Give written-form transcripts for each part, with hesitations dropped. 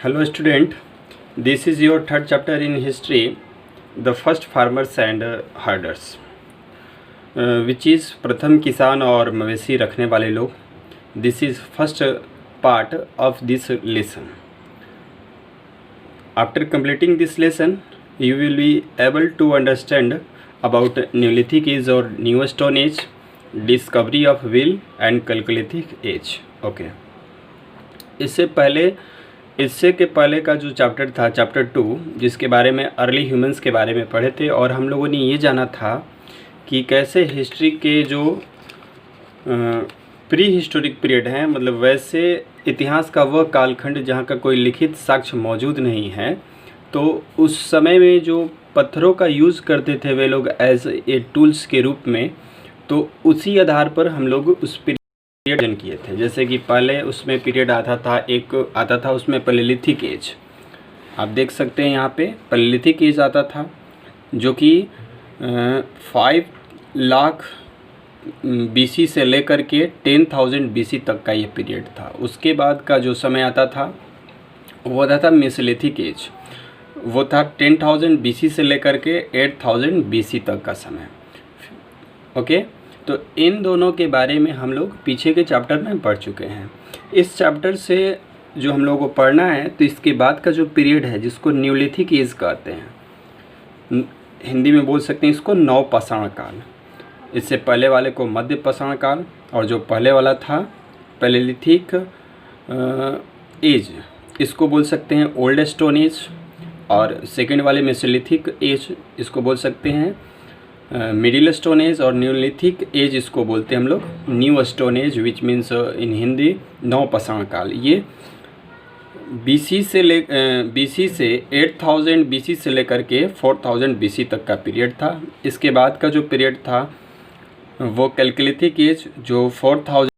Hello student, this is your third chapter in history, the first farmers and herders, which is प्रथम किसान और मवेशी रखने वाले लोग. This is first part of this lesson. After completing this lesson, you will be able to understand about Neolithic age or New Stone Age, discovery of wheel and Chalcolithic age. Okay. इससे के पहले का जो chapter था, chapter 2, जिसके बारे में early humans के बारे में पढ़े थे, और हम लोगों ने ये जाना था कि कैसे हिस्ट्री के जो प्री हिस्टोरिक पीरियड हैं, मतलब वैसे इतिहास का वह कालखंड जहाँ का कोई लिखित साक्ष्य मौजूद नहीं है, तो उस समय में जो पत्थरों का यूज़ करते थे वे लोग एज ए टूल्स के रूप में, तो उसी आधार पर हम लोग उस पीरियड किए थे. जैसे कि पहले उसमें पीरियड आता था उसमें पैलेलिथिक एज. आप देख सकते हैं यहाँ पे पैलेलिथिक एज आता था, जो कि 5 लाख BC से लेकर के 10,000 BC तक का ये पीरियड था. उसके बाद का जो समय आता था वो आता था मेसोलिथिक एज. वो था 10,000 BC से लेकर के 8,000 BC तक का समय. ओके, तो इन दोनों के बारे में हम लोग पीछे के चैप्टर में पढ़ चुके हैं. इस चैप्टर से जो हम लोगों को पढ़ना है, तो इसके बाद का जो पीरियड है जिसको न्यूलिथिक एज कहते हैं, हिंदी में बोल सकते हैं इसको नवपाषाण काल. इससे पहले वाले को मध्य पाषाण काल, और जो पहले वाला था पैलेलिथिक एज, इसको बोल सकते हैं ओल्ड स्टोन एज. और सेकेंड वाले मेसोलिथिक एज, इसको बोल सकते हैं मिडिल स्टोन एज. और न्यूलिथिक एज इसको बोलते हैं हम लोग new stone as, which means in Hindi नवपाषाण काल. ये BC से 8,000 BC से लेकर के 4,000 BC तक का पीरियड था. इसके बाद का जो पीरियड था वो कैलकुलिथिक एज, जो 4,000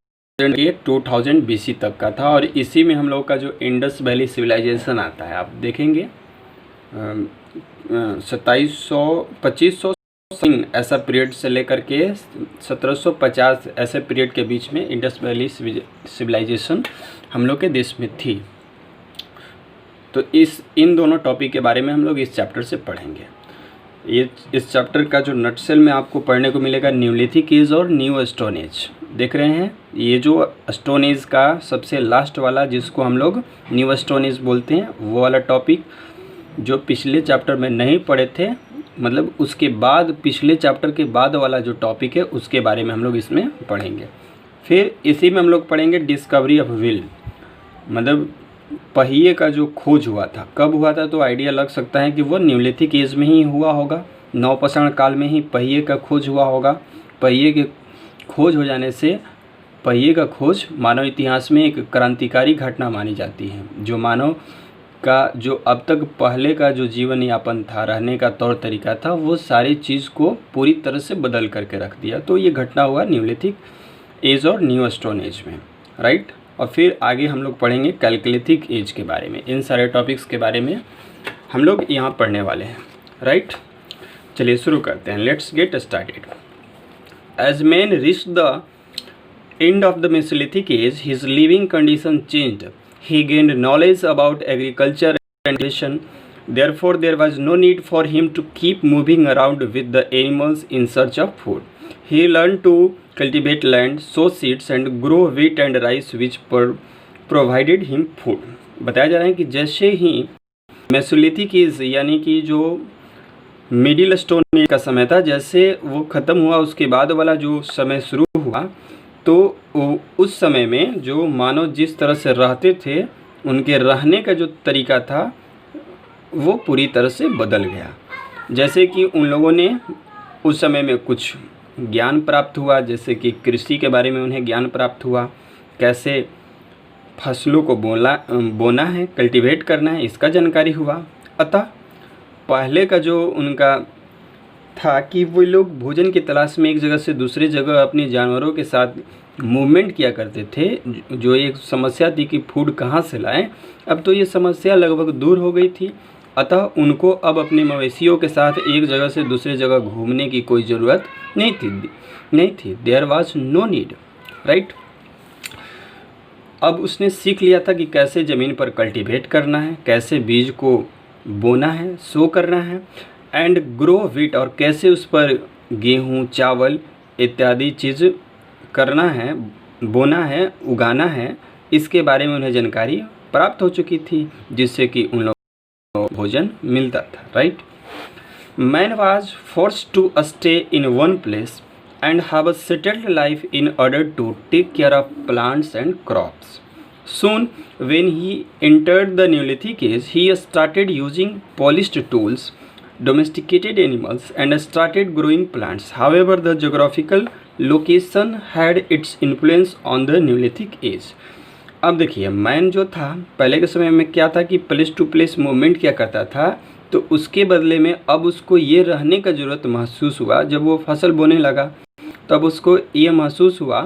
के 2,000 BC तक का था. और इसी में हम लोग का जो इंडस वैली सिविलाइजेशन आता है, आप देखेंगे 2500 ऐसा पीरियड से लेकर के 1750 ऐसे पीरियड के बीच में इंडस वैली सिविलाइजेशन हम लोग के देश में थी. तो इन दोनों टॉपिक के बारे में हम लोग इस चैप्टर से पढ़ेंगे. इस चैप्टर का जो नटसेल में आपको पढ़ने को मिलेगा न्यूलिथिक एज और न्यू स्टोन एज. देख रहे हैं, ये जो स्टोन एज का सबसे लास्ट वाला, जिसको हम लोग न्यू स्टोन एज बोलते हैं, वो वाला टॉपिक जो पिछले चैप्टर में नहीं पढ़े थे, मतलब उसके बाद पिछले चैप्टर के बाद वाला जो टॉपिक है उसके बारे में हम लोग इसमें पढ़ेंगे. फिर इसी में हम लोग पढ़ेंगे डिस्कवरी ऑफ व्हील, मतलब पहिए का जो खोज हुआ था, कब हुआ था, तो आइडिया लग सकता है कि वो न्यूलिथिक एज में ही हुआ होगा. नवपाषाण काल में ही पहिए का खोज हुआ होगा. पहिए के खोज हो जाने से पहिए का खोज मानव इतिहास में एक क्रांतिकारी घटना मानी जाती है, जो मानव का जो अब तक पहले का जो जीवन यापन था, रहने का तौर तरीका था, वो सारी चीज़ को पूरी तरह से बदल करके रख दिया. तो ये घटना हुआ न्यूलिथिक एज और न्यू स्टोन एज में, राइट. और फिर आगे हम लोग पढ़ेंगे कैलकुलिथिक एज के बारे में. इन सारे टॉपिक्स के बारे में हम लोग यहाँ पढ़ने वाले हैं, राइट. चलिए शुरू करते हैं. Let's get started. As man reached the end of the Mesolithic age, his living condition changed. He gained knowledge about agriculture and nation. Therefore, there was no need for him to keep moving around with the animals in search of food. He learned to cultivate land, sow seeds, and grow wheat and rice, which provided him food. बताया जा रहा है कि जैसे ही Mesolithic as यानी कि जो middle stone age का समय था, जैसे वो ख़त्म हुआ, उसके बाद वाला जो समय शुरू हुआ, तो उस समय में जो मानव जिस तरह से रहते थे, उनके रहने का जो तरीका था वो पूरी तरह से बदल गया. जैसे कि उन लोगों ने उस समय में कुछ ज्ञान प्राप्त हुआ, जैसे कि कृषि के बारे में उन्हें ज्ञान प्राप्त हुआ, कैसे फसलों को बोना है, कल्टीवेट करना है, इसका जानकारी हुआ. अतः पहले का जो उनका था कि वो लोग भोजन की तलाश में एक जगह से दूसरी जगह अपने जानवरों के साथ मूवमेंट किया करते थे, जो एक समस्या थी कि फूड कहाँ से लाएं. अब तो ये समस्या लगभग दूर हो गई थी. अतः उनको अब अपने मवेशियों के साथ एक जगह से दूसरी जगह घूमने की कोई ज़रूरत नहीं थी. There was no need, right. अब उसने सीख लिया था कि कैसे ज़मीन पर कल्टीवेट करना है, कैसे बीज को बोना है, सो करना है, एंड ग्रो व्हीट, और कैसे उस पर गेहूँ, चावल इत्यादि चीज़ करना है, बोना है, उगाना है। इसके बारे में उन्हें जानकारी प्राप्त हो चुकी थी, जिससे कि उन लोगों को भोजन मिलता था, right. Man was forced to stay in one place and have a settled life in order to take care of plants and crops. Soon, when he entered the Neolithic age, he started using polished tools, domesticated animals, and started growing plants. However, the geographical location had its influence on the Neolithic age. अब देखिए, man जो था पहले के समय में क्या था कि प्लेस टू प्लेस मूवमेंट क्या करता था, तो उसके बदले में अब उसको ये रहने का ज़रूरत महसूस हुआ। जब वो फसल बोने लगा तब उसको ये महसूस हुआ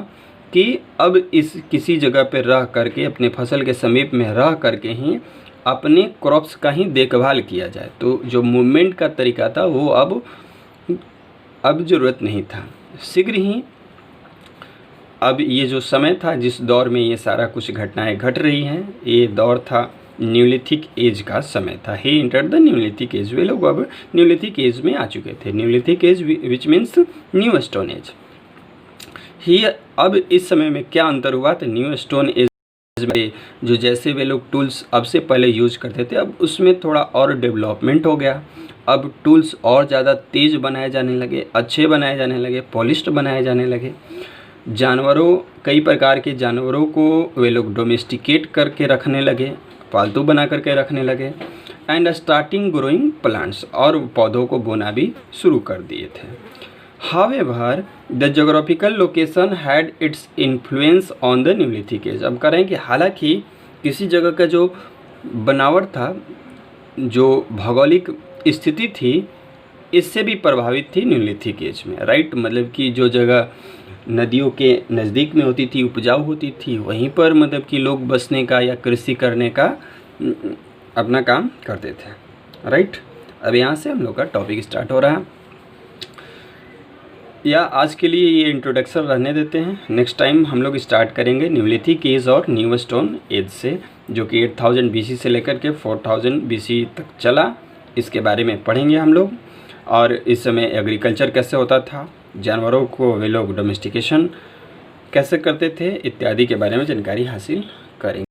कि अब इस किसी जगह पर रह करके, अपने फसल के समीप में रह करके ही अपने क्रॉप्स का ही देखभाल किया जाए। तो जो मूवमेंट का तरीका था वो अब ज़रूरत नहीं था। शीघ्र ही अब ये जो समय था जिस दौर में ये सारा कुछ घटनाएं घट रही हैं, ये दौर था न्यूलिथिक एज का समय था। He enter the neolithic age. वे लोग अब न्यूलिथिक एज में आ चुके थे। Neolithic age which means new stone age. He अब इस समय में क्या अंतर हुआ, तो न्यू स्टोन एज में जो जैसे वे लोग टूल्स अब से पहले यूज करते थे, अब उसमें थोड़ा और डेवलपमेंट हो गया। अब टूल्स और ज़्यादा तेज़ बनाए जाने लगे, अच्छे बनाए जाने लगे, पॉलिश्ड बनाए जाने लगे। जानवरों, कई प्रकार के जानवरों को वे लोग डोमेस्टिकेट करके रखने लगे, पालतू बना करके रखने लगे। एंड स्टार्टिंग ग्रोइंग प्लांट्स, और पौधों को बोना भी शुरू कर दिए थे। However, the geographical location had its influence on the Neolithic age. अब कह रहे हैं कि हालांकि किसी जगह का जो बनावट था, जो भौगोलिक स्थिति थी, इससे भी प्रभावित थी न्यूलिथिक एज में, राइट। मतलब कि जो जगह नदियों के नज़दीक में होती थी, उपजाऊ होती थी, वहीं पर मतलब कि लोग बसने का या कृषि करने का अपना काम करते थे, राइट। अब यहाँ से हम लोग का टॉपिक स्टार्ट हो रहा है। या आज के लिए ये इंट्रोडक्शन रहने देते हैं। नेक्स्ट टाइम हम लोग स्टार्ट करेंगे न्यूलिथिक एज और न्यू स्टोन एज से, जो कि 8000 BC से लेकर के 4000 BC तक चला। इसके बारे में पढ़ेंगे हम लोग। और इस समय एग्रीकल्चर कैसे होता था, जानवरों को वे लोग डोमेस्टिकेशन कैसे करते थे, इत्यादि के बारे में जानकारी हासिल करेंगे।